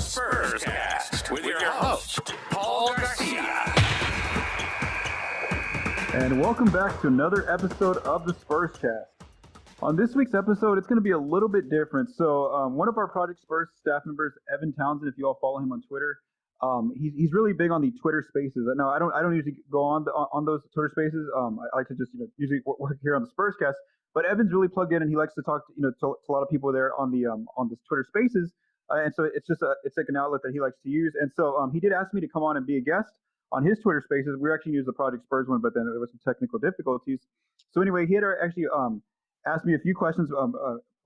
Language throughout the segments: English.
Spurscast with your host, Paul Garcia. And welcome back to another episode of the Spurscast. On this week's episode, it's going to be a little bit different. So one of our Project Spurs staff members, Evan Townsend, if you all follow him on Twitter, he's really big on the Twitter Spaces. Now, I don't usually go on those Twitter Spaces. I like to just usually work here on the Spurscast. But Evan's really plugged in, and he likes to talk to a lot of people there on this Twitter Spaces. And so it's like an outlet that he likes to use. And so he did ask me to come on and be a guest on his Twitter Spaces. We were actually using the Project Spurs one, but then there was some technical difficulties. So anyway, he had actually asked me a few questions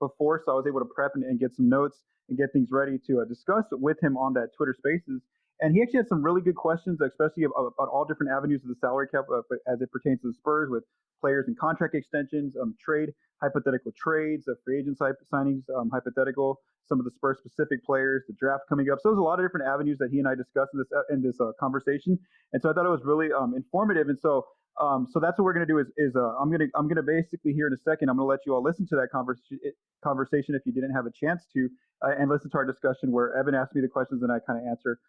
before, so I was able to prep and get some notes and get things ready to discuss with him on that Twitter Spaces. And he actually had some really good questions, especially about all different avenues of the salary cap as it pertains to the Spurs, with players and contract extensions, hypothetical trades, free agent signings, hypothetical, some of the Spurs specific players, the draft coming up. So there's a lot of different avenues that he and I discussed in this conversation. And so I thought it was really informative. And so that's what we're going to do is I'm going to basically here in a second, I'm going to let you all listen to that conversation if you didn't have a chance to, and listen to our discussion where Evan asked me the questions and I kind of answer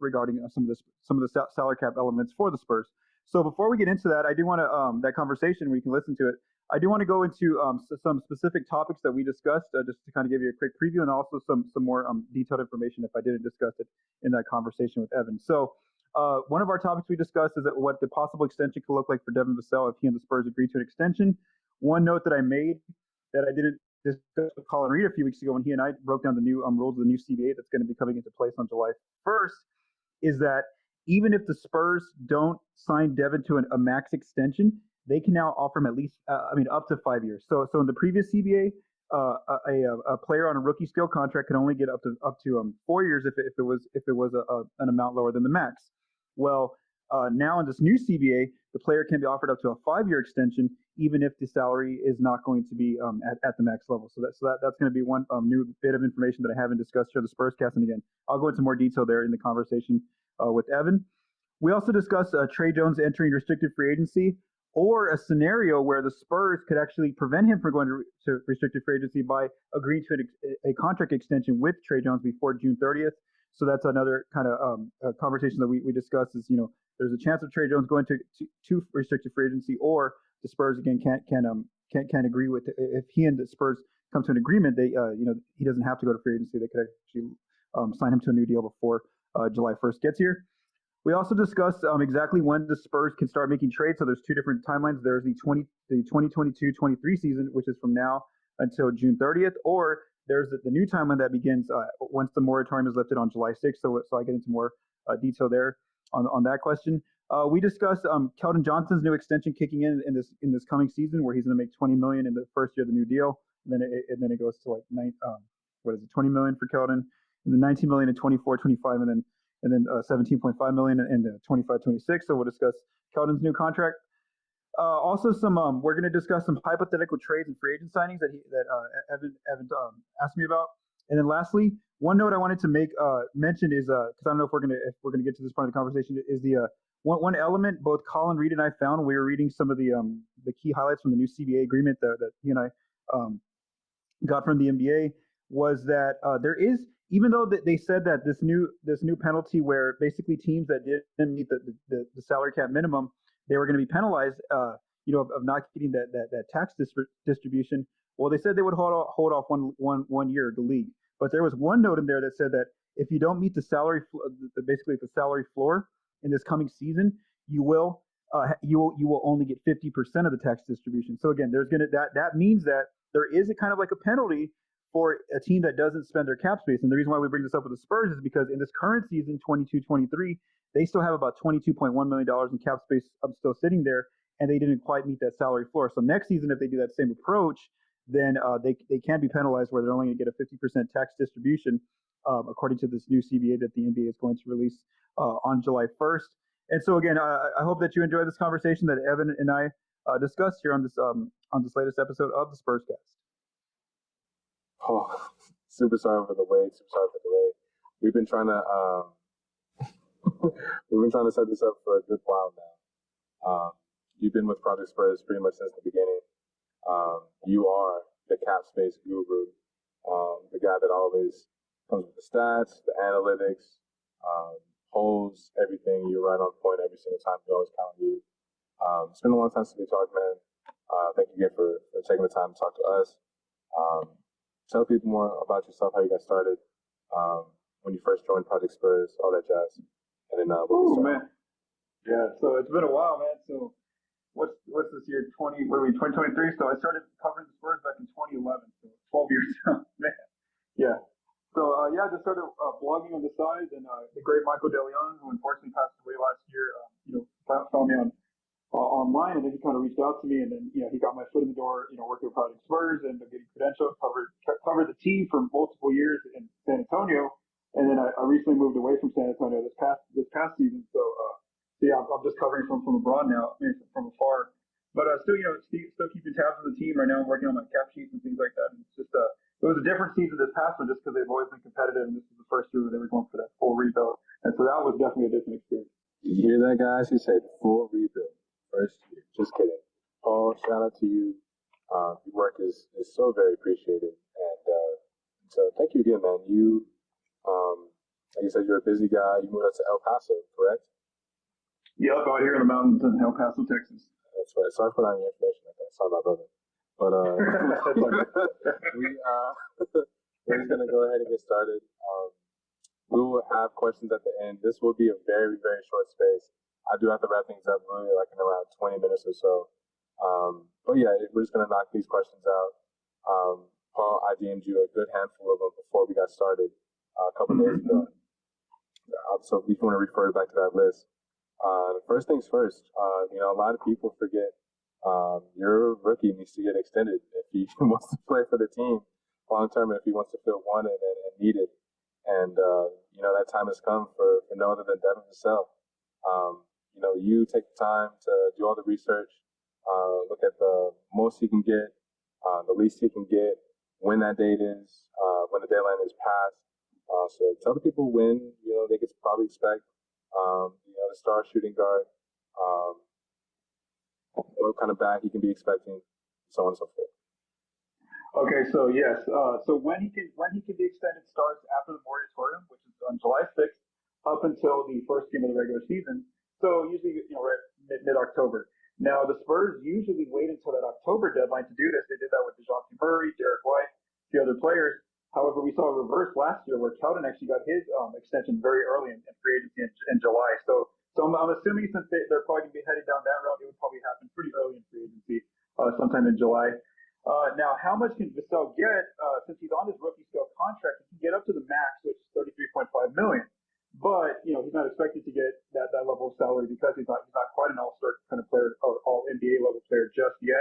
regarding some of the salary cap elements for the Spurs. So before we get into that, I do want to that conversation where you can listen to it. I do want to go into some specific topics that we discussed, just to kind of give you a quick preview, and also some more detailed information if I didn't discuss it in that conversation with Evan. So one of our topics we discussed is that what the possible extension could look like for Devin Vassell if he and the Spurs agree to an extension. One note that I made that I didn't discuss with Colin Reed a few weeks ago when he and I broke down the new rules of the new CBA that's going to be coming into place on July 1st is that even if the Spurs don't sign Devin to a max extension, they can now offer him at least, up to 5 years. So in the previous CBA, a player on a rookie scale contract could only get up to 4 years if it was an amount lower than the max. Well, now in this new CBA, the player can be offered up to a 5-year extension, even if the salary is not going to be at the max level. So that's going to be one new bit of information that I haven't discussed here, the Spurscast. And again, I'll go into more detail there in the conversation with Evan. We also discussed Tre Jones entering restricted free agency, or a scenario where the Spurs could actually prevent him from going to restricted free agency by agreeing to a contract extension with Tre Jones before June 30th. So that's another kind of conversation that we discussed is, there's a chance of Tre Jones going to restricted free agency, or the Spurs again can't agree with if he and the Spurs come to an agreement. They he doesn't have to go to free agency. They could actually sign him to a new deal before July 1st gets here. We also discussed exactly when the Spurs can start making trades. So there's two different timelines. There's the 2022-23 season, which is from now until June 30th, or there's the new timeline that begins once the moratorium is lifted on July 6th. So I get into more detail there on that question. We discussed Keldon Johnson's new extension kicking in this coming season, where he's going to make $20 million in the first year of the new deal, and then it goes to like $20 million for Keldon, and then $19 million in 24-25, and then 17.5 million in 25-26. So we'll discuss Keldon's new contract. Also, we're going to discuss some hypothetical trades and free agent signings that Evan asked me about. And then lastly, one note I wanted to mention is because I don't know if we're going to get to this part of the conversation, is the one element both Colin Reed and I found when we were reading some of the key highlights from the new CBA agreement that he and I got from the NBA, was that there is, even though they said that this new penalty where basically teams that didn't meet the salary cap minimum, they were going to be penalized, of not getting that tax distribution. Well, they said they would hold off one year the league, but there was one note in there that said that if you don't meet the salary floor in this coming season, you will only get 50% of the tax distribution. So again, that means that there is a kind of like a penalty for a team that doesn't spend their cap space. And the reason why we bring this up with the Spurs is because in this current season, 22-23, they still have about $22.1 million in cap space still sitting there, and they didn't quite meet that salary floor. So next season, if they do that same approach, then they can be penalized where they're only going to get a 50% tax distribution, according to this new CBA that the NBA is going to release on July 1st. And so again, I hope that you enjoy this conversation that Evan and I discussed here on this latest episode of the Spurscast. Oh, super sorry for the wait. Super sorry for the delay. We've been trying to set this up for a good while now. You've been with Project Spurs pretty much since the beginning. You are the cap space guru, the guy that always Comes with the stats, the analytics, polls, everything. You're right on point every single time. We always count on you. It's been a long time since we talked, man. Thank you again for taking the time to talk to us. Tell people more about yourself, how you got started, when you first joined Project Spurs, all that jazz. And then we'll man. Yeah, so it's been a while, man. So what's this year? 2023. So I started covering the Spurs back in 2011. So 12 years ago, man. Yeah. So I just started blogging on the side, and the great Michael DeLeon, who unfortunately passed away last year, found me on online, and then he kind of reached out to me, and then he got my foot in the door, working with Project Spurs and getting credentials, covered the team for multiple years in San Antonio, and then I recently moved away from San Antonio this past season. So I'm just covering from abroad now, from afar, but still keeping tabs on the team right now. I'm working on my cap sheets and things like that. And it's just it was a different season this past one, just because they've always been competitive, and this is the first year where they were going for that full rebuild, and so that was definitely a different experience. You hear that, guys? He said full rebuild. First year. Just kidding. Paul, shout out to you. Your work is so very appreciated. And so thank you again, man. You, like you said, you're a busy guy. You moved out to El Paso, correct? Yep, out here in the mountains in El Paso, Texas. That's right. Sorry for putting out your information like that. Sorry about brother. But we're just going to go ahead and get started. We will have questions at the end. This will be a very, very short space. I do have to wrap things up really like in around 20 minutes or so. But yeah, we're just going to knock these questions out. Paul, I DM'd you a good handful of them before we got started a couple days ago. So if you want to refer back to that list. First things first, a lot of people forget your rookie needs to get extended if he wants to play for the team long term, and if he wants to feel wanted and needed. And, that time has come for no other than Devin Vassell. You take the time to do all the research, look at the most he can get, the least he can get, when that date is, when the deadline is passed. So tell the people when, they could probably expect, the star shooting guard, what kind of back he can be expecting, so on and so forth. Okay, so yes, so when he can be extended starts after the moratorium, which is on July 6th, up until the first game of the regular season. So usually, right mid-October. Now the Spurs usually wait until that October deadline to do this. They did that with DeJounte Murray, Derek White, a few other players. However, we saw a reverse last year where Keldon actually got his extension very early in free agency in July. So I'm assuming since they're probably going to be heading down that route, it would probably happen pretty early in free agency, sometime in July. Now, how much can Vassell get? Since he's on his rookie scale contract, he can get up to the max, which is $33.5 million. But he's not expected to get that level of salary because he's not quite an all-star kind of player or all NBA level player just yet.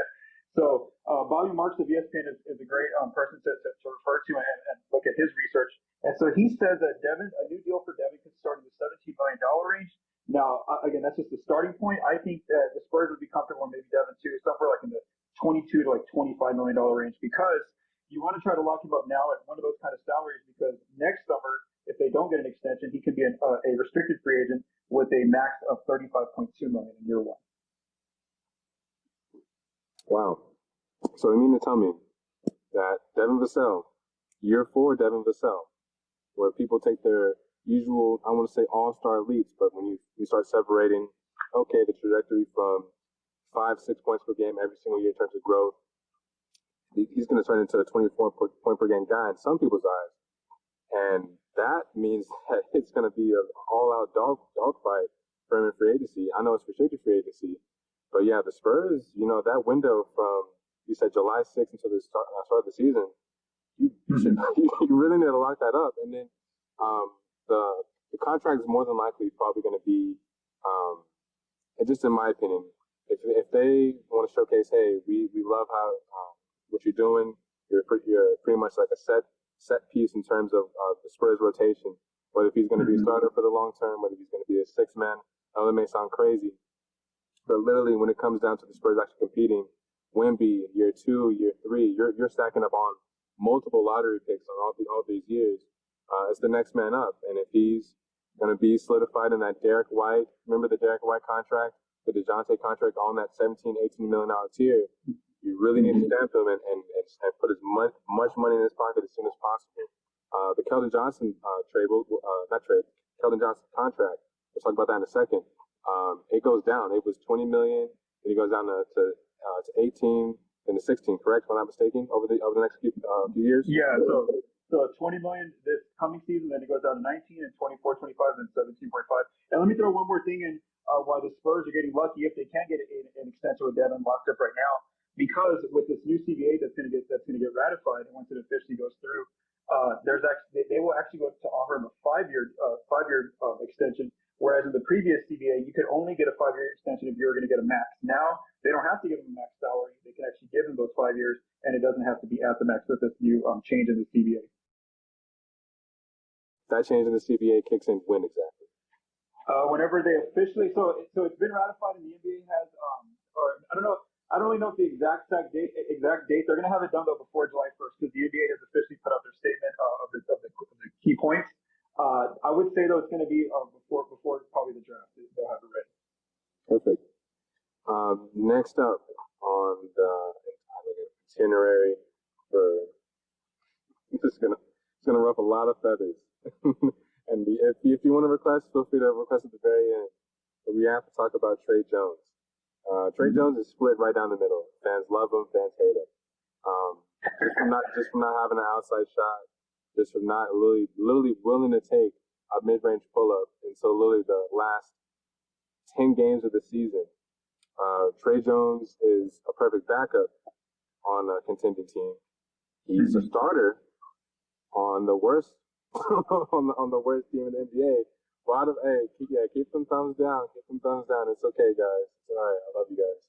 So Bobby Marks of ESPN is a great person to refer to and look at his research. And so he says that a new deal for Devin could start in the $17 million range. Now, again, that's just the starting point. I think that the Spurs would be comfortable, and maybe Devin too, somewhere like in the $22 to like $25 million range, because you want to try to lock him up now at one of those kind of salaries, because next summer, if they don't get an extension, he can be a restricted free agent with a max of $35.2 million in year one. Wow. So you mean to tell me that Devin Vassell, year 4 Devin Vassell, where people take their usual, I want to say all-star leaps, but when you start separating, okay, the trajectory from 5-6 points per game every single year in terms of growth, he's going to turn into a 24-point per game guy in some people's eyes. And that means that it's going to be an all-out dogfight for him in free agency. I know it's restricted free agency, but yeah, the Spurs, that window from, you said July 6th until the start of the season, you really need to lock that up. And then the contract is more than likely probably going to be, and just in my opinion, if they want to showcase, hey, we love how what you're doing, you're pretty much like a set piece in terms of the Spurs rotation, whether if he's going to be a starter for the long term, whether he's going to be a sixth man. I know that may sound crazy, but literally when it comes down to the Spurs actually competing, Wemby, year 2, year 3, you're stacking up on multiple lottery picks on all these years. It's the next man up, and if he's going to be solidified in that Derek White, remember the Derek White contract, the DeJounte contract on that $17-18 million tier, you really need to stamp him and put as much money in his pocket as soon as possible. The Keldon Johnson Keldon Johnson contract. We'll talk about that in a second. It goes down. It was 20 million, and it goes down to 18 and to 16. Correct, if I'm not mistaken. Over the next few years. Yeah. So 20 million this coming season, then it goes down to 19 and 24, 25, and 17.5. And let me throw one more thing in. Why the Spurs are getting lucky if they can get an extension with Devin locked up right now, because with this new CBA that's going to get ratified, and once it officially goes through, they will actually go to offer him a 5-year extension. Whereas in the previous CBA, you could only get a 5-year extension if you were going to get a max. Now they don't have to give him a max salary; they can actually give him those 5 years, and it doesn't have to be at the max with this new change in the CBA. That change in the CBA kicks in when exactly? Whenever they officially, so it's been ratified, and the NBA has, or I don't really know if the exact date. They're going to have it done though before July 1st, because the NBA has officially put out their statement of the key points. I would say though it's going to be before probably the draft. They'll have it ready. Perfect. Next up on the itinerary for it's gonna ruffle a lot of feathers. And if you want to request, feel free to request at the very end. But we have to talk about Tre Jones. Tre Jones is split right down the middle. Fans love him, fans hate him. Just from not having an outside shot, just from not literally willing to take a mid-range pull-up. And so literally the last 10 games of the season, Tre Jones is a perfect backup on a contending team. He's a starter on the worst on the worst team in the NBA. Keep them thumbs down. Keep them thumbs down. It's okay, guys. It's all right. I love you guys.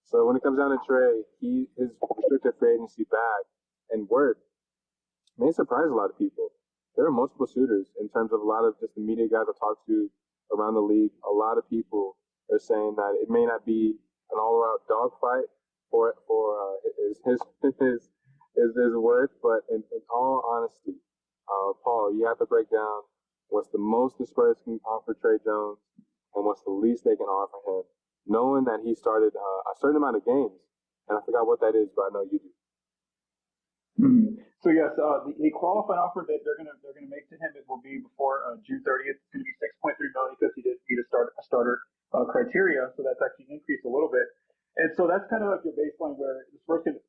So when it comes down to Tre, his restricted free agency bag and word may surprise a lot of people. There are multiple suitors in terms of a lot of just the media guys I talk to around the league. A lot of people are saying that it may not be an all-out dogfight for his worth, but in all honesty, Paul, you have to break down what's the most the Spurs can offer Tre Jones and what's the least they can offer him, knowing that he started a certain amount of games, and I forgot what that is, but I know you do. So yes, the qualifying offer that they're gonna make to him, it will be before June 30th. It's going to be 6.3 million because he did meet a starter criteria, so that's actually increased a little bit. And so that's kind of like your baseline where the Spurs can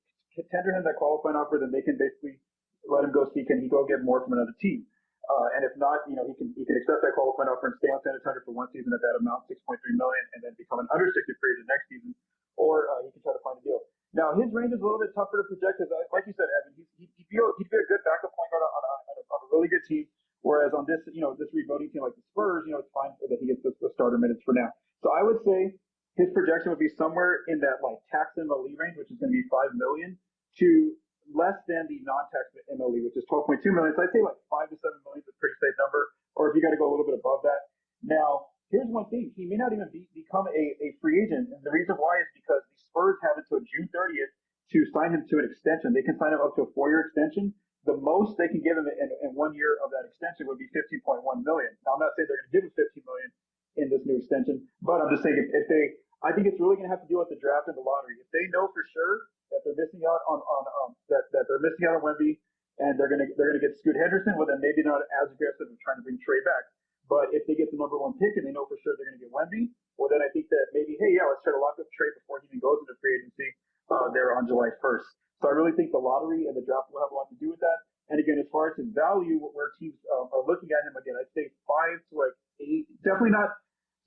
tender him that qualifying offer, then they can basically let him go see can he go get more from another team. And if not, he can accept that qualifying offer and stay on San Antonio for one season at that amount, 6.3 million, and then become an unrestricted free agent next season, or he can try to find a deal. Now his range is a little bit tougher to project because, like you said, Evan, he'd be a good backup point guard on a really good team. Whereas on this rebuilding team like the Spurs, it's fine that he gets the starter minutes for now. So I would say his projection would be somewhere in that like tax MLE range, which is going to be 5 million, to less than the non-tax MLE, which is 12.2 million. So I'd say like 5 to 7 million is a pretty safe number. Or if you got to go a little bit above that. Now, here's one thing: he may not even become a free agent, and the reason why is because the Spurs have until June 30th to sign him to an extension. They can sign him up to a 4-year extension. The most they can give him in 1 year of that extension would be 15.1 million. Now, I'm not saying they're going to give him 15 million in this new extension, but I'm just saying I think it's really going to have to deal with the draft and the lottery. If they know for sure that they're missing out on that they're missing out on Wemby and they're going to get Scoot Henderson, well then maybe not as aggressive in trying to bring Tre back. But if they get the number 1 pick and they know for sure they're going to get Wemby, well then I think that maybe let's try to lock up Tre before he even goes into free agency there on July 1st. So I really think the lottery and the draft will have a lot to do with that. And again, as far as his value, where teams are looking at him, again, I'd say 5 to like 8. Definitely not.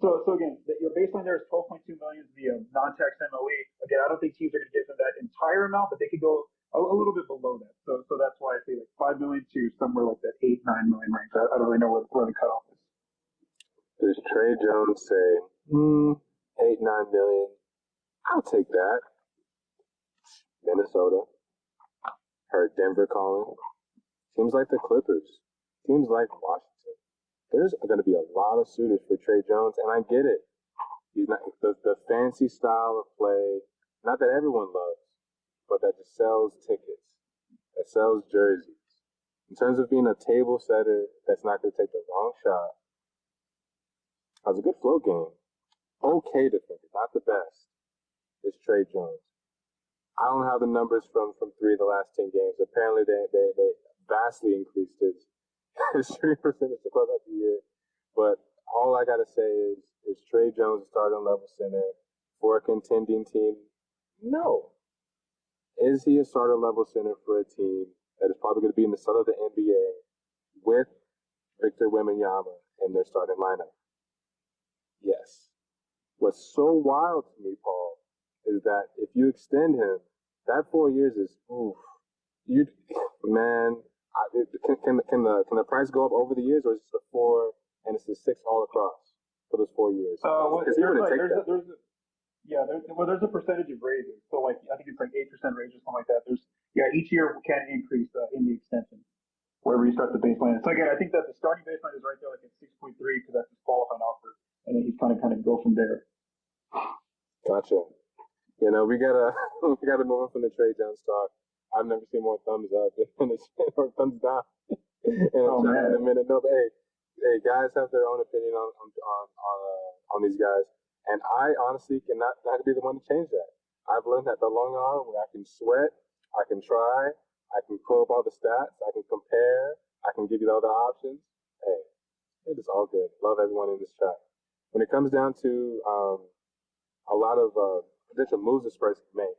So again, your baseline there is 12.2 million via non-tax MLE. Again, I don't think teams are going to give him that entire amount, but they could go a little bit below that. So that's why I say like 5 million to somewhere like that 8-9 million range. I don't really know where the cutoff is. Does Tre Jones say 8-9 million? I'll take that. Minnesota. Heard Denver calling. Teams like the Clippers. Teams like Washington. There's going to be a lot of suitors for Tre Jones, and I get it. He's not the fancy style of play, not that everyone loves, but that just sells tickets, that sells jerseys. In terms of being a table setter that's not going to take the wrong shot, has a good flow game, okay defender, not the best, is Tre Jones. I don't have the numbers from 3 of the last 10 games. Apparently, they vastly increased his shooting percentage to close out the year. But all I gotta say is Tre Jones a starting level center for a contending team? No. Is he a starter level center for a team that is probably going to be in the sun of the NBA with Victor Wembanyama in their starting lineup? Yes. What's so wild to me, Paul, is that if you extend him, that 4 years is oof. You man, can the price go up over the years, or is it a 4 and it's a 6 all across for those 4 years? There's a percentage of raises. So like I think it's like 8% raise or something like that. Each year can increase in the extension wherever you start the baseline. So again, I think that the starting baseline is right there like at 6.3 because that's his qualifying offer, and then he's kind of go from there. Gotcha. You know, we gotta move on from the Tre Jones talk. I've never seen more thumbs up or thumbs down in a minute. No, but hey, guys have their own opinion on these guys. And I honestly cannot be the one to change that. I've learned that the long and hard way. I can sweat, I can try, I can pull up all the stats, I can compare, I can give you the other options. Hey, it is all good. Love everyone in this chat. When it comes down to a lot of potential moves the Spurs can make,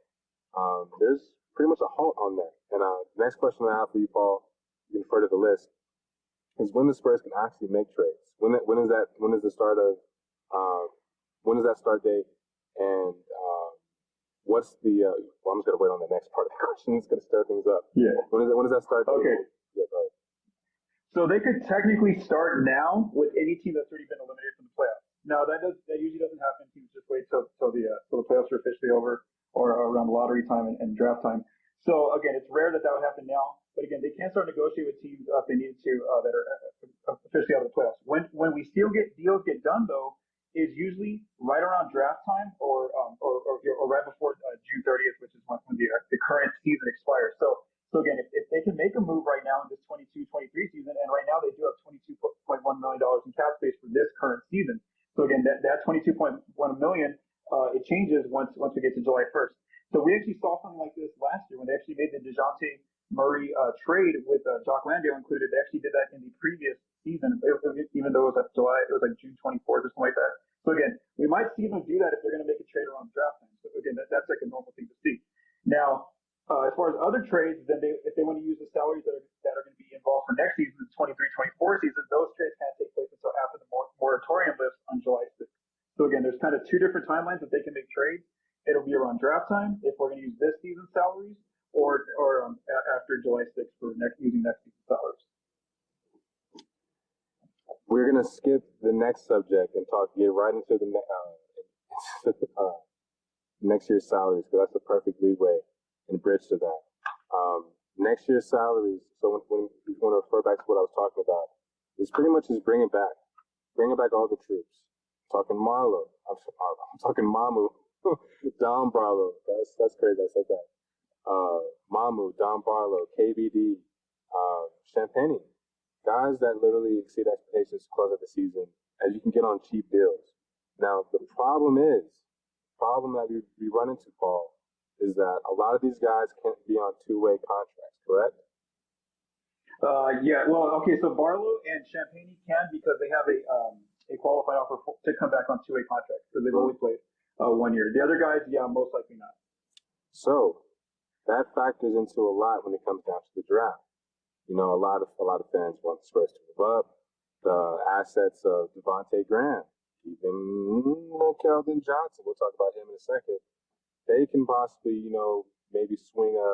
there's pretty much a halt on that. And the next question I have for you, Paul, you can refer to the list, is when the Spurs can actually make trades. When is the start of when is that start date? And what's the? I'm just gonna wait on the next part of the question. It's gonna stir things up. Yeah. When is that start date? Okay. Yeah, go ahead. So they could technically start now with any team that's already been eliminated from the playoffs. Now that usually doesn't happen. Teams just wait till the playoffs are officially over or around lottery time and draft time. So again, it's rare that would happen now. But again, they can start negotiating with teams if they needed to that are officially out of the playoffs. When we still get deals get done though, is usually right around draft time or right before June 30th, which is when the current season expires. So again, if they can make a move right now in this 22-23 season, and right now they do have $22.1 million in cap space for this current season. So again, that $22.1 million, it changes once we get to July 1st. So we actually saw something like this last year when they actually made the DeJounte Murray trade with Jock Landale included. They actually did that in the previous season, even though it was July, it was like June 24th or something like that. So again, we might see them do that if they're going to make a trade around draft time. So again, that's like a normal thing to see. Now, as far as other trades, then if they want to use the salaries that are going to be involved for next season, the 23-24 season, those trades can't take place until after the moratorium lifts on July 6th. So again, there's kind of two different timelines that they can make trades. It'll be around draft time if we're going to use this season's salaries, or after July 6th for using next season's salaries. We're gonna skip the next subject and get right into the next year's salaries, because that's the perfect leeway and bridge to that. Next year's salaries. So when you want to refer back to what I was talking about, it's pretty much just bringing back all the troops. I'm talking Marlo. I'm talking Mamu, Don Barlow. That's crazy. I said that. Mamu, Don Barlow, KBD, Champagne. Guys that literally exceed expectations to close out the season, as you can get on cheap deals. Now, the problem that we run into, Paul, is that a lot of these guys can't be on two-way contracts, correct? Yeah. Well, okay. So Barlow and Champagne can because they have a qualified offer to come back on two-way contracts because they've only played 1 year. The other guys, yeah, most likely not. So that factors into a lot when it comes down to the draft. You know, a lot of fans want the Spurs to move up. The assets of Devontae Graham, even Keldon Johnson, we'll talk about him in a second. They can possibly, maybe swing 1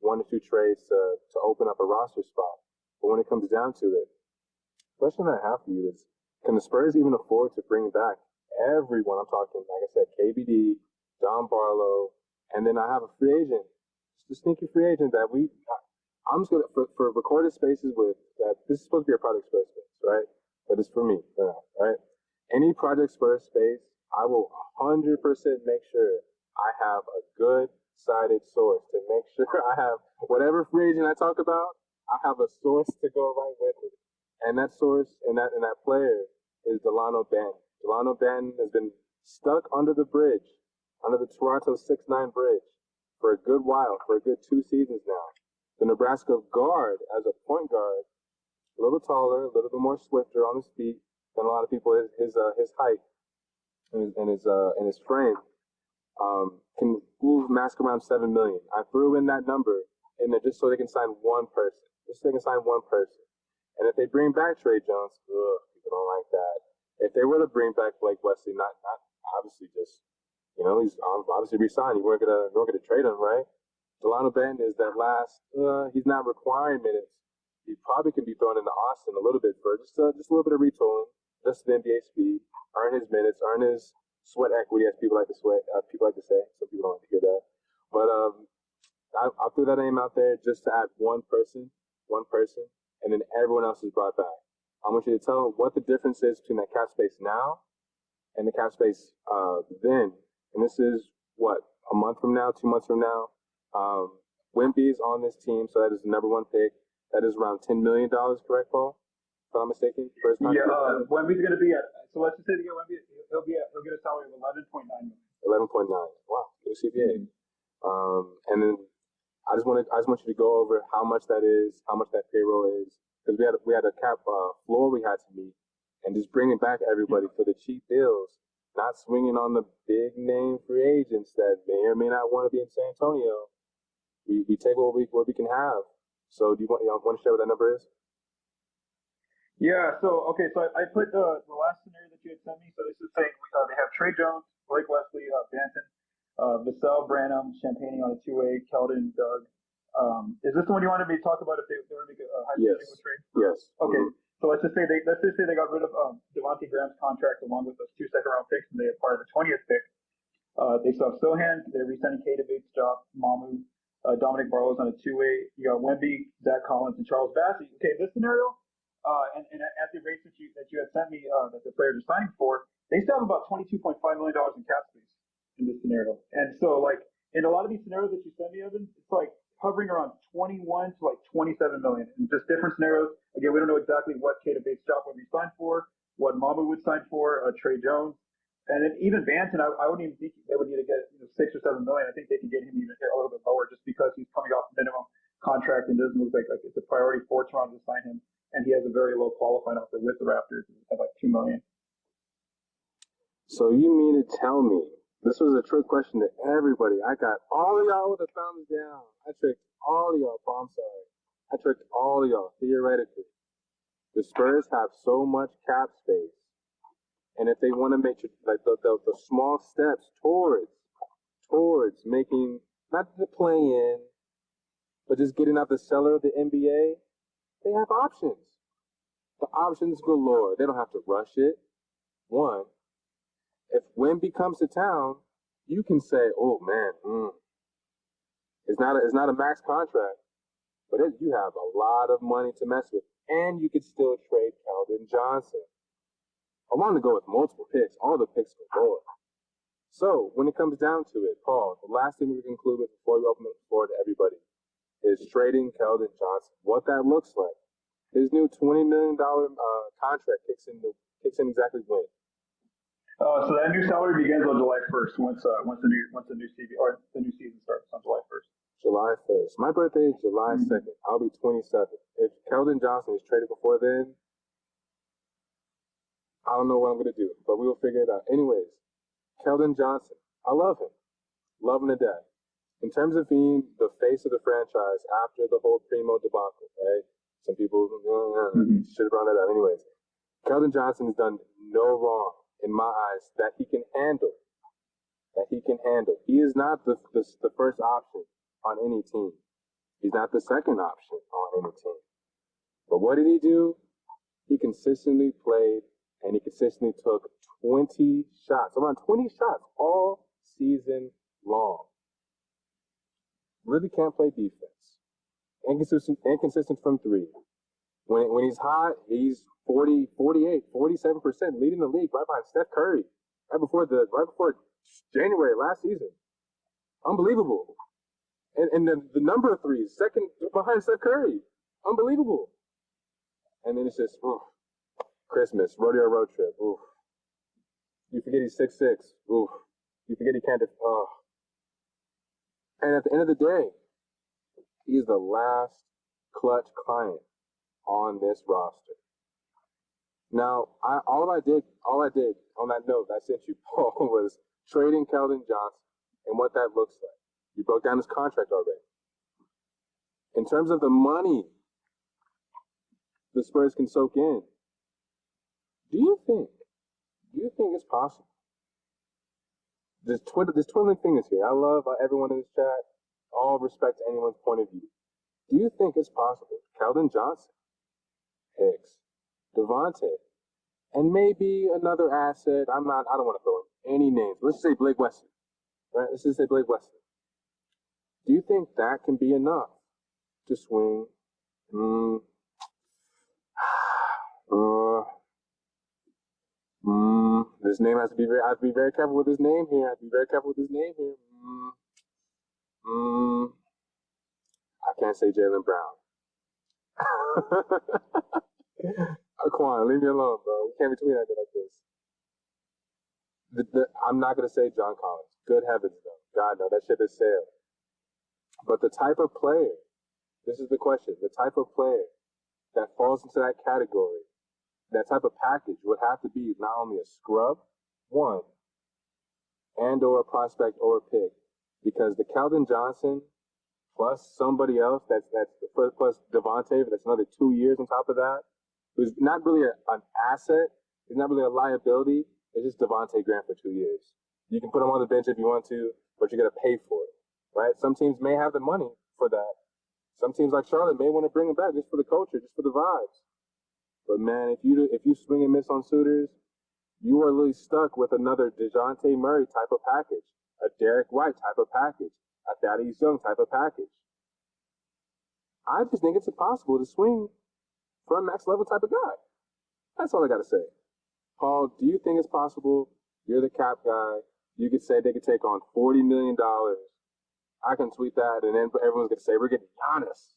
or 2 trades to open up a roster spot. But when it comes down to it, the question I have for you is, can the Spurs even afford to bring back everyone? I'm talking, like I said, KBD, Don Barlow, and then I have a free agent, just a sneaky free agent that I'm just going to, for recorded spaces with that, this is supposed to be a Project Spurs space, right? But it's for me, right? Any Project Spurs space, I will 100% make sure I have a good cited source to make sure I have whatever free agent I talk about, I have a source to go right with it. And that source and that player is Delano Banton. Delano Banton has been stuck under the bridge, under the Toronto 6-9 bridge for a good while, for a good 2 seasons now. the Nebraska guard as a point guard, a little taller, a little bit more swifter on his feet than a lot of people. His height and his frame can mask around $7 million. I threw in that number in there just so they can sign one person. And if they bring back Tre Jones, people don't like that. If they were to bring back Blake Wesley, not obviously just, he's obviously re-signed. You weren't gonna trade him, right? Delano Banton is that last. He's not requiring minutes. He probably could be thrown into Austin a little bit for just a little bit of retooling, just the NBA speed, earn his minutes, earn his sweat equity, as people like to say. Some people don't like to hear that, but I threw that name out there just to add one person, and then everyone else is brought back. I want you to tell them what the difference is between that cap space now and the cap space then. And this is what, a month from now, 2 months from now. Wemby's on this team, so that is the number one pick. That is around $10 million, correct, Paul? If I'm not mistaken. Wemby's going to be at. So let's just say they get Wemby, he'll get a salary of $11.9 million. 11.9. Wow, good CPA. And then I just want you to go over how much that is, how much that payroll is, because we had a cap floor we had to meet, and just bringing back everybody for the cheap deals, not swinging on the big name free agents that may or may not want to be in San Antonio. We take what we can have. So do you want to share what that number is? Yeah. So I put the last scenario that you had sent me. So this is saying they have Tre Jones, Blake Wesley, Banton, Vassell, Branham, Champagne on a two-way, Keldon, Doug. Is this the one you wanted me to talk about if they were to make a hypothetical trade? Yes. Okay. So let's just say they got rid of Devontae Graham's contract along with those 2 second-round picks, and they acquired the 20th pick. They still have Sohan. They're re-signing Keita Bates-Diop, Mamu, Dominic Barlow's on a two-way. You got Wemby, Zach Collins, and Charles Bassey. Okay, this scenario, and at the rates that you had sent me that the players are signing for, they still have about $22.5 million in cap space in this scenario. And so, like, in a lot of these scenarios that you sent me, Evan, it's like hovering around 21 to like 27 million in just different scenarios. Again, we don't know exactly what Keita Bates-Diop would be signed for, what Mamu would sign for, Tre Jones. And then even Banton, I wouldn't even think they would need to get 6 or 7 million. I think they can get him even a little bit lower just because he's coming off minimum contract and doesn't look like it's a priority for Toronto to sign him. And he has a very low qualifying offer with the Raptors at like $2 million. So you mean to tell me, this was a trick question to everybody. I got all of y'all with a thumbs down. I tricked all of y'all, Paul, I'm sorry. I tricked all of y'all, theoretically. The Spurs have so much cap space. And if they want to make like the small steps towards making not the play-in, but just getting out the cellar of the NBA, they have options. The options galore. They don't have to rush it. One, if Wemby comes to town, you can say, "Oh man, it's not a max contract, but you have a lot of money to mess with, and you could still trade Keldon Johnson." I want to go with multiple picks, all the picks galore. So when it comes down to it, Paul, the last thing we conclude with before we open the floor to everybody is trading Keldon Johnson. What that looks like. His new $20 million contract kicks in exactly when? So that new salary begins on July 1st once the new season starts on July 1st. July 1st. My birthday is July 2nd. I'll be 27. If Keldon Johnson is traded before then, I don't know what I'm going to do, but we will figure it out. Anyways, Keldon Johnson, I love him. Love him to death. In terms of being the face of the franchise after the whole Primo debacle, right? Some people should have brought that up. Anyways, Keldon Johnson has done no wrong in my eyes that he can handle. He is not the first option on any team. He's not the second option on any team. But what did he do? He consistently played, and he consistently took 20 shots, around 20 shots all season long. Really can't play defense. Inconsistent from three. When he's hot, he's 40, 48, 47%, leading the league right behind Steph Curry. Right before January last season. Unbelievable. And the number of threes, second behind Steph Curry. Unbelievable. And then it's just, Christmas, rodeo road trip. Oof. You forget he's 6'6". Oof. You forget he can't. And at the end of the day, He's the last clutch client on this roster. Now, all I did on that note that I sent you, Paul, was trading Keldon Johnson and what that looks like. You broke down his contract already. In terms of the money the Spurs can soak in, do you think it's possible? This twiddling fingers here. I love everyone in this chat. All respect to anyone's point of view. Do you think it's possible? Keldon Johnson, Hicks, Devontae, and maybe another asset. I don't want to throw in any names. Let's just say Blake Weston. Right? Let's just say Blake Weston. Do you think that can be enough to swing? This name has to be I have to be very careful with his name here. I can't say Jaylen Brown. Quan, leave me alone, bro. We can't be tweeting at it like this. I'm not gonna say John Collins. Good heavens, though. God, no, that ship has sailed. But the type of player, this is the question, the type of player that falls into that category, that type of package would have to be not only a scrub, one, and or a prospect or a pick. Because the Keldon Johnson plus somebody else, that's the first plus Devontae, that's another 2 years on top of that, who's not really an asset, he's not really a liability, it's just Devontae Graham for 2 years. You can put him on the bench if you want to, but you're going to pay for it, right? Some teams may have the money for that. Some teams like Charlotte may want to bring him back just for the culture, just for the vibes. But man, if you swing and miss on suitors, you are really stuck with another DeJounte Murray type of package, a Derek White type of package, a Thaddeus Young type of package. I just think it's impossible to swing for a max level type of guy. That's all I got to say. Paul, do you think it's possible? You're the cap guy. You could say they could take on $40 million. I can tweet that, and then everyone's going to say, we're getting Giannis.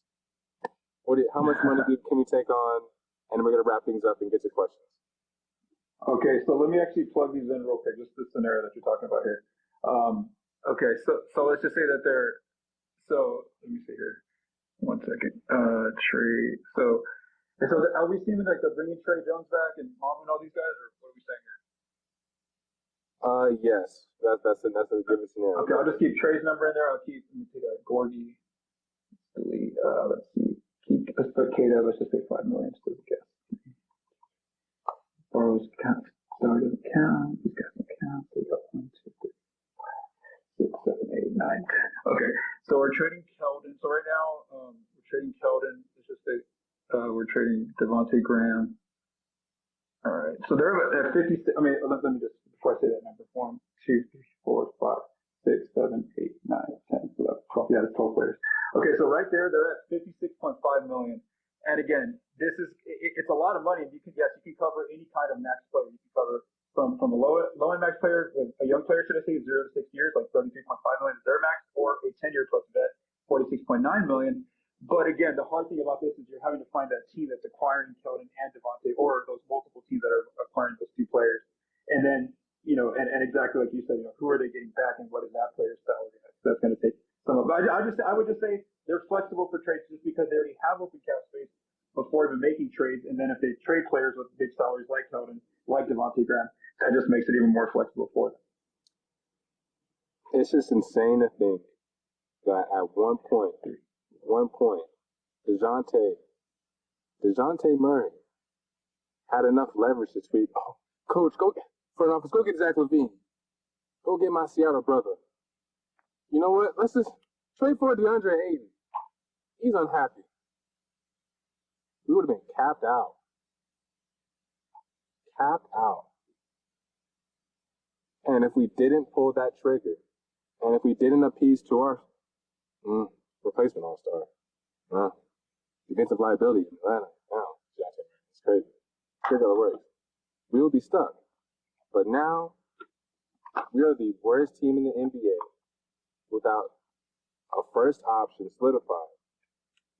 How much money can we take on? And we're going to wrap things up and get to questions. Okay, so let me actually plug these in real quick, just the scenario that you're talking about here. Okay, so let's just say that let me see here. 1 second. Trey. So are we seeing like they're bringing Tre Jones back and Mom and all these guys, or what are we saying here? Yes, that's a given scenario. Okay, I'll just keep Trey's number in there. Let me take a Gorgie. Delete. Let's see. Let's put Kata. Let's just say $5 million to the guess. Borrows count. Star doesn't count. These guys don't count. So we got 1, 2, 3, 6, 7, 8, 9. Okay, so we're trading Keldon. So right now, we're trading Keldon. Let's just say we're trading Devontae Graham. All right. So they're at 56. I mean, let me just, before I say that number, 1, 2, 3, 4, 5, 6, 7, 8, 9, 10, 11, 12. Yeah, that's 12 players. Okay, so right there, they're at $56.5 million. And again, it's a lot of money. You can cover any kind of max player. You can cover from a low end max player, with a young player, should I say, 0 to 6 years, like $33.5 million is their max, or a 10-year plus vet, $46.9 million. But again, the hard thing about this is you're having to find that team that's acquiring Keldon and Devontae, or those multiple teams that are acquiring those two players. And then, and exactly like you said, who are they getting back and what is that player's salary? That's going to take some of it. But I would just say they're flexible for trades just because they already have open cap space before even making trades. And then if they trade players with big salaries like Keldon, like Devontae Graham, that just makes it even more flexible for them. It's just insane to think that at one point, DeJounte Murray had enough leverage to tweet, "Oh, coach, front office, go get Zach LaVine. Go get my Seattle brother. You know what? Let's just trade for DeAndre Ayton. He's unhappy." We would have been capped out. And if we didn't pull that trigger, and if we didn't appease to our replacement all-star, defensive liability in Atlanta, it's crazy. Crazy how it works. We will be stuck. But now, we are the worst team in the NBA without a first option solidified.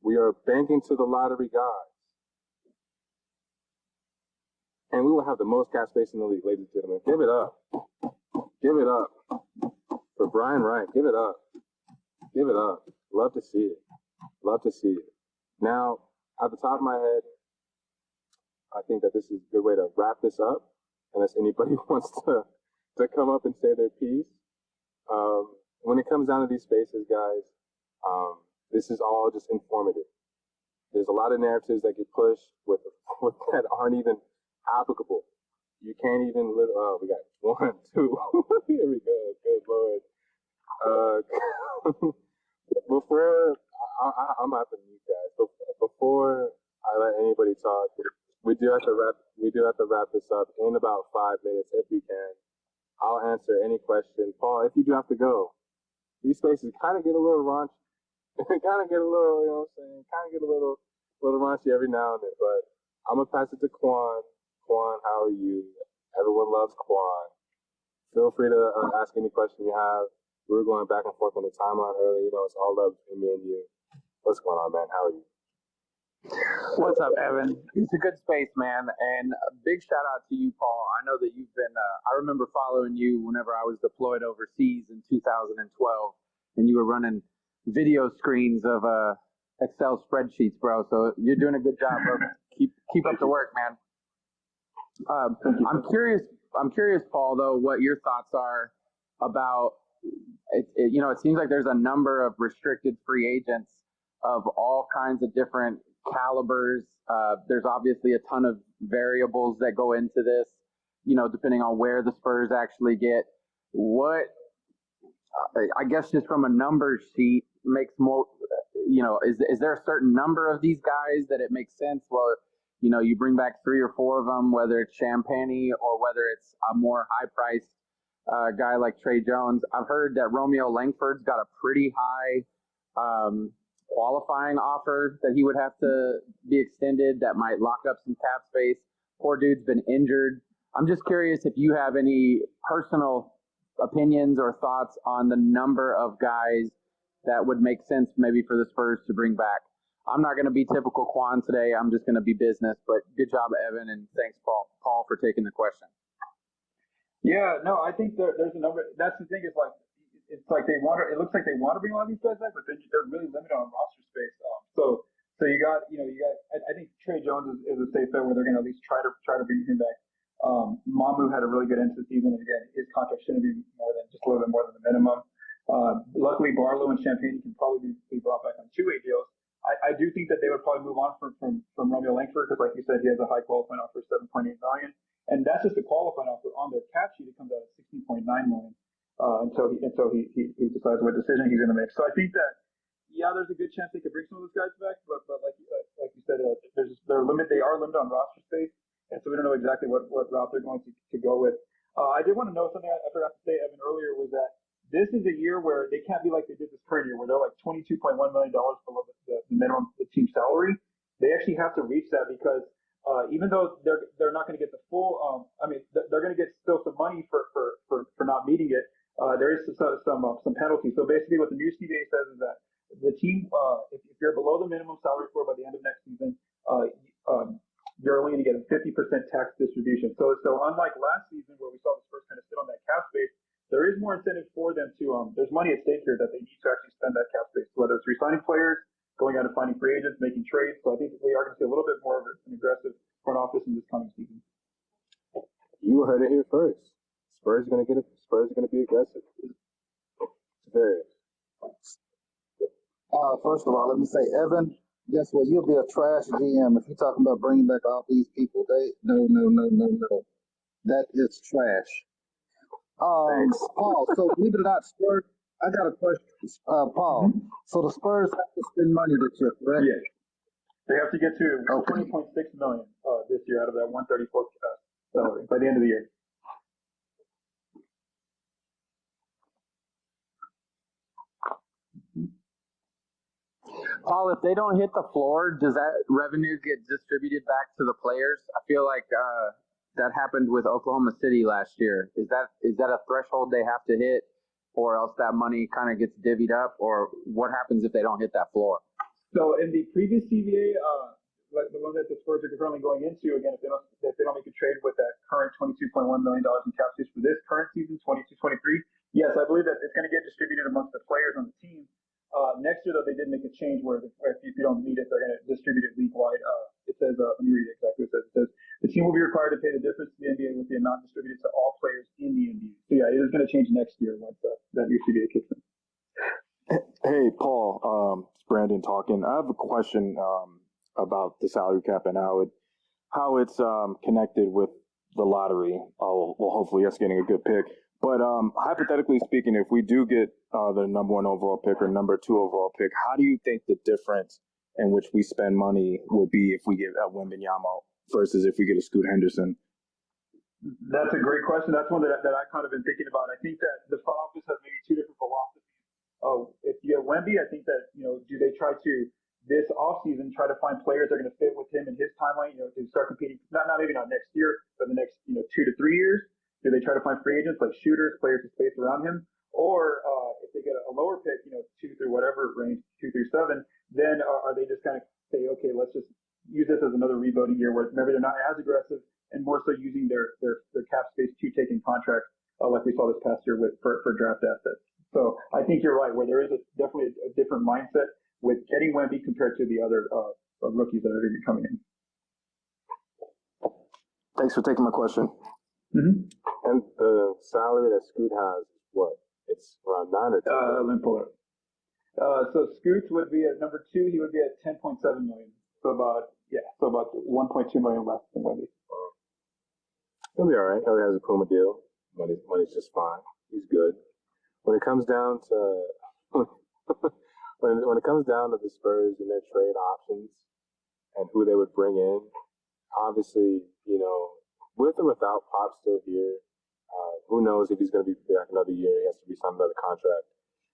We are banking to the lottery gods. And we will have the most cap space in the league, ladies and gentlemen. Give it up. Give it up. For Brian Wright, give it up. Give it up. Love to see it. Love to see it. Now, at the top of my head, I think that this is a good way to wrap this up, unless anybody wants to come up and say their piece. When it comes down to these spaces, guys, this is all just informative. There's a lot of narratives that get pushed with that aren't even applicable. You can't even. Oh, we got 1, 2. Here we go. Good Lord. Before I'm gonna have to mute guys. But before I let anybody talk, we do have to wrap this up in about 5 minutes if we can. I'll answer any question. Paul, if you do have to go, these spaces kind of get a little raunchy. Kind of get a little, you know what I'm saying? Kind of get a little raunchy every now and then. But I'm gonna pass it to Quan. Quan, how are you? Everyone loves Quan. Feel free to ask any question you have. We were going back and forth on the timeline earlier. You know, it's all love between me and you. What's going on, man? How are you? What's up, Evan? It's a good space, man. And a big shout out to you, Paul. I know that you've been, I remember following you whenever I was deployed overseas in 2012, and you were running video screens of Excel spreadsheets, bro. So you're doing a good job, bro. Keep up the work, man. I'm curious, Paul, though, what your thoughts are about it. You know, it seems like there's a number of restricted free agents of all kinds of different calibers. There's obviously a ton of variables that go into this, you know, depending on where the Spurs actually get. What, I guess just from a numbers sheet makes more, you know, is there a certain number of these guys that it makes sense? Well, you know, you bring back 3 or 4 of them, whether it's Champagny or whether it's a more high-priced guy like Tre Jones. I've heard that Romeo Langford's got a pretty high qualifying offer that he would have to be extended that might lock up some cap space. Poor dude's been injured. I'm just curious if you have any personal opinions or thoughts on the number of guys that would make sense maybe for the Spurs to bring back. I'm not going to be typical Quan today. I'm just going to be business, but good job, Evan, and thanks, Paul, for taking the question. Yeah, no, I think there's a number. That's the thing. It's like they want to. It looks like they want to bring a lot of these guys back, but then they're really limited on roster space. So you got. I think Tre Jones is a safe bet where they're going to at least try to bring him back. Mamu had a really good end to the season, and again, his contract shouldn't be more than just a little bit more than the minimum. Luckily, Barlow and Champagny can probably be brought back on 2-way deals. I do think that they would probably move on from Romeo Langford because, like you said, he has a high qualifying offer of $7.8 million, and that's just a qualifying offer. On their cap sheet, it comes out at $16.9 million until he decides what decision he's going to make. So I think that there's a good chance they could bring some of those guys back, but like you said, they're limited. They are limited on roster space, and so we don't know exactly what route they're going to go with. I did want to know something I forgot to say, Evan, earlier was that this is a year where they can't be like they did this current year, where they're like $22.1 million below the minimum the team salary. They actually have to reach that because even though they're not going to get the full, they're going to get still some money for not meeting it. There is some penalties. So basically, what the new CBA says is that the team, if you're below the minimum salary floor by the end of next season, you're only going to get a 50% tax distribution. So unlike last season where we saw the Spurs kind of sit on that cap space, there is more incentive for them to, there's money at stake here that they need to actually spend that cap space, whether it's re-signing players, going out and finding free agents, making trades. So I think we are going to see a little bit more of an aggressive front office in this coming season. You heard it here first. Spurs are going to be aggressive. Very. First of all, let me say, Evan, guess what? You'll be a trash GM if you're talking about bringing back all these people. No. That is trash. Paul, so believe it or not, Spurs, I got a question. Paul, so the Spurs have to spend money this year, correct? Yeah. They have to get to $20.6 million this year out of that 134 salary by the end of the year. Paul, if they don't hit the floor, does that revenue get distributed back to the players? I feel like that happened with Oklahoma City last year. Is that a threshold they have to hit, or else that money kind of gets divvied up, or what happens if they don't hit that floor? So in the previous CBA, like the one that the Spurs are currently going into, again, if they don't make a trade with that current $22.1 million in cap space for this current season, 22-23, yes, I believe that it's going to get distributed amongst the players on the team. Next year, though, they did make a change where if you don't meet it, they're going to distribute it league-wide. It says, let me read it exactly what it says. It says, the team will be required to pay the difference to the NBA with the amount distributed to all players in the NBA. So, yeah, it is going to change next year once that new CBA kicks in. Hey, Paul, it's Brandon talking. I have a question about the salary cap and how it's connected with the lottery. Well, hopefully us getting a good pick. But hypothetically speaking, if we do get the number 1 overall pick or number 2 overall pick, how do you think the difference in which we spend money would be if we get a Wembanyama versus if we get a Scoot Henderson? That's a great question. That's one that I kind of been thinking about. I think that the front office has maybe two different philosophies. If you get Wemby, I think that, do they try to this offseason try to find players that are going to fit with him and his timeline, to start competing, maybe not next year, but the next, 2 to 3 years? Do they try to find free agents like shooters, players to space around him? Or if they get a lower pick, 2 through whatever range, 2 through 7, then are they just kind of say, okay, let's just use this as another rebuilding year where maybe they're not as aggressive and more so using their cap space to take in contracts like we saw this past year for draft assets. So I think you're right, where there is definitely a different mindset with getting Wemby compared to the other rookies that are going to be coming in. Thanks for taking my question. Mm-hmm. And the salary that Scoot has is what? It's around 9 or 10. Let me pull it up. So Scoot would be at number 2. He would be at 10.7 million. So about 1.2 million less than Wemby. He'll be all right. He has a Puma deal. Money's just fine. He's good. When it comes down to when it comes down to the Spurs and their trade options and who they would bring in, obviously, with or without Pop still here, who knows if he's going to be back another year? He has to be signed another contract.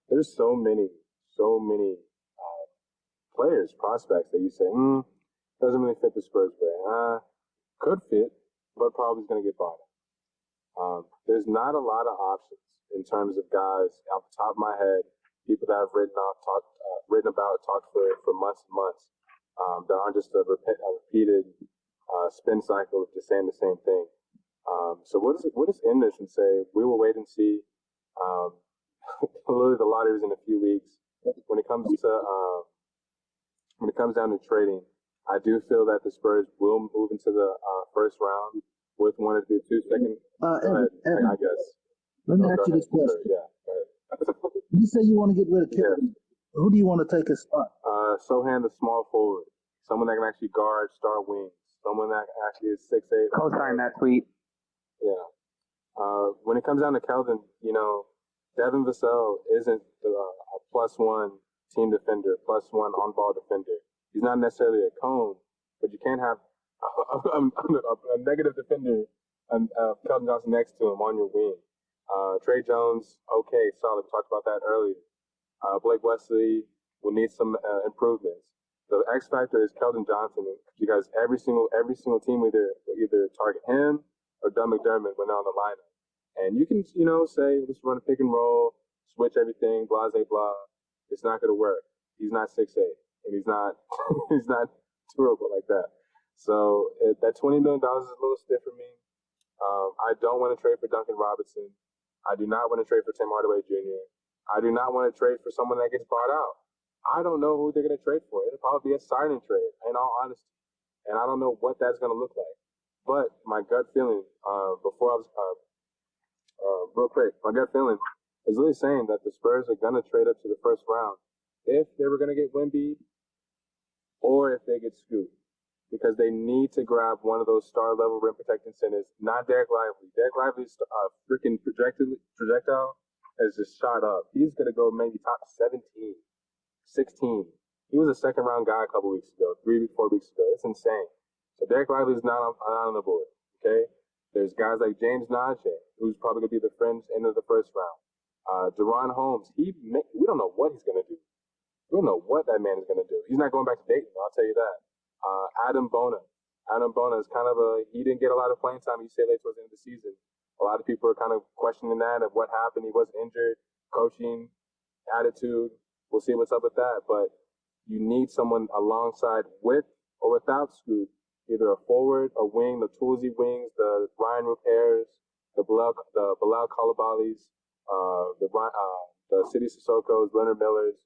There's so many players, prospects that you say, doesn't really fit the Spurs way. Could fit, but probably is going to get bought out. There's not a lot of options in terms of guys off the top of my head, people that I've written about, talked for months and months, that aren't just a repeated spin cycle of just saying the same thing. So we'll just end this and say we will wait and see. Literally, the lottery is in a few weeks. When it comes down to trading, I do feel that the Spurs will move into the first round with 1 or 2 second. Evan, I guess. let me ask you this question. Yeah, go ahead. You say you want to get rid of Keldon. Who do you want to take his spot? Sohan, the small forward, someone that can actually guard, start wings, someone that actually is 6'8". Co-sign that tweet. Yeah. When it comes down to Keldon, Devin Vassell isn't a +1 team defender, +1 on-ball defender. He's not necessarily a cone, but you can't have a negative defender and Keldon Johnson next to him on your wing. Tre Jones, okay, solid. We talked about that earlier. Blake Wesley will need some improvements. The X factor is Keldon Johnson because every single team will either target him or Doug McDermott when they're on the lineup. And you can, say, let's run a pick and roll, switch everything, blah, blah, blah. It's not going to work. He's not 6'8", and he's not durable like that. So that $20 million is a little stiff for me. I don't want to trade for Duncan Robinson. I do not want to trade for Tim Hardaway Jr. I do not want to trade for someone that gets bought out. I don't know who they're going to trade for. It'll probably be a signing trade, in all honesty. And I don't know what that's going to look like. But my gut feeling, real quick, my gut feeling is really saying that the Spurs are going to trade up to the first round if they were going to get Wemby or if they get Scoot. Because they need to grab one of those star-level rim-protecting centers, not Derek Lively. Derek Lively's freaking projectile has just shot up. He's going to go maybe top 17, 16. He was a second-round guy a couple weeks ago, 3-4 weeks ago. It's insane. So Derek Lively's not on the board, okay? There's guys like James Najee, who's probably going to be the fringe end of the first round. Deron Holmes, we don't know what he's going to do. We don't know what that man is going to do. He's not going back to Dayton, I'll tell you that. Adam Bona is kind of he didn't get a lot of playing time, you say, late towards the end of the season. A lot of people are kind of questioning that of what happened. He wasn't injured, coaching, attitude. We'll see what's up with that. But you need someone alongside with or without Scoot, either a forward, a wing, the Toolsy wings, the Ryan Repairs, the Bilal Koulibaly's, the City Sissoko's, Leonard Miller's.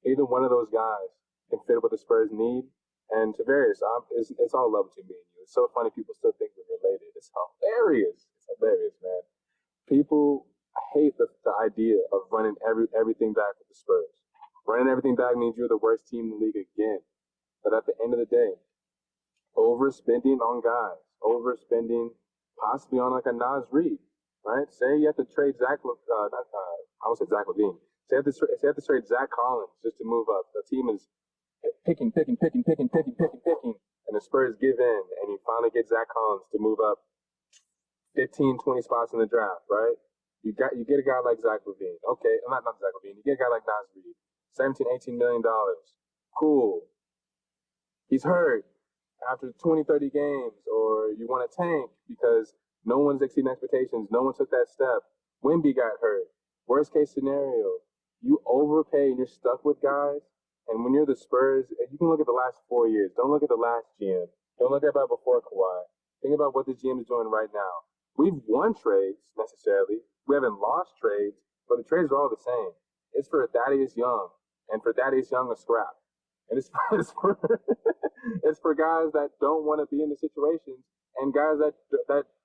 either one of those guys can fit what the Spurs need. And Tavares, it's all love between me and you. It's so funny people still think we're related. It's hilarious. It's hilarious, man. People hate the idea of running everything back with the Spurs. Running everything back means you're the worst team in the league again. But at the end of the day, overspending on guys, overspending possibly on like a Nas Reed, right? Say you have to trade I won't say Zach Levine. Say you have to trade Zach Collins just to move up. The team is picking, and the Spurs give in, and you finally get Zach Collins to move up 15, 20 spots in the draft, right? You get a guy like Zach Levine. Okay, not Zach Levine. You get a guy like Nas Reed. $17, $18 million. Cool. He's hurt after 20, 30 games, or you want to tank because no one's exceeding expectations. No one took that step. Wemby got hurt. Worst case scenario, you overpay and you're stuck with guys. And when you're the Spurs, you can look at the last 4 years. Don't look at the last GM. Don't look at about before Kawhi. Think about what the GM is doing right now. We've won trades necessarily. We haven't lost trades, but the trades are all the same. It's for Thaddeus Young, and for Thaddeus Young a scrap. And it's for guys that don't want to be in the situations and guys that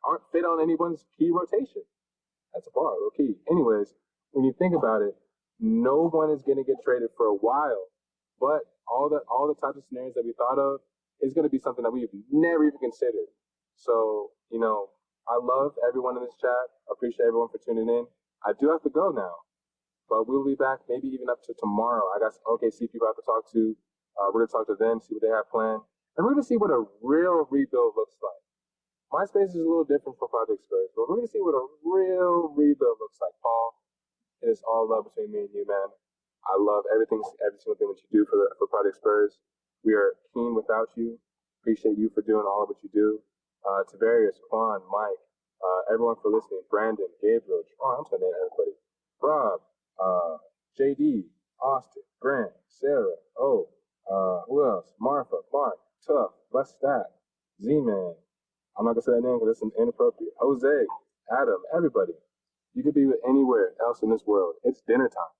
aren't fit on anyone's key rotation. That's a bar, low key. Anyways, when you think about it, no one is going to get traded for a while. But all the types of scenarios that we thought of is going to be something that we've never even considered. So, I love everyone in this chat. I appreciate everyone for tuning in. I do have to go now, but we'll be back maybe even up to tomorrow. I got some OKC people I have to talk to. We're going to talk to them, see what they have planned. And we're going to see what a real rebuild looks like. MySpace is a little different from Project Spurs, but we're going to see what a real rebuild looks like. Paul, it is all love between me and you, man. I love every single thing that you do for Project Spurs. We are keen without you. Appreciate you for doing all of what you do. Tavarius, Quan, Mike, everyone for listening. Brandon, Gabriel, I'm saying everybody. Rob, JD, Austin, Grant, Sarah, who else? Martha, Mark, Tough, Les Stack, Z-Man. I'm not going to say that name because it's inappropriate. Jose, Adam, everybody. You could be anywhere else in this world. It's dinner time.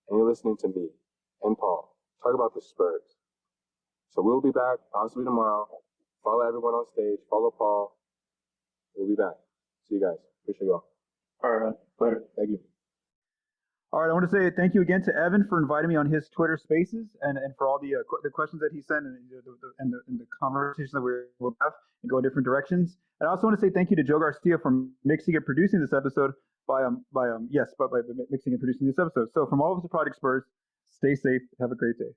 And you're listening to me and Paul talk about the Spurs. So we'll be back possibly tomorrow. Follow everyone on stage. Follow Paul. We'll be back. See you guys. Appreciate y'all. All right. Later. Thank you. All right. I want to say thank you again to Evan for inviting me on his Twitter Spaces and for all the questions that he sent and the conversation that we'll have and go in different directions. And I also want to say thank you to Joe Garcia for mixing and producing this episode by mixing and producing this episode. So from all of us at Project Spurs, stay safe. Have a great day.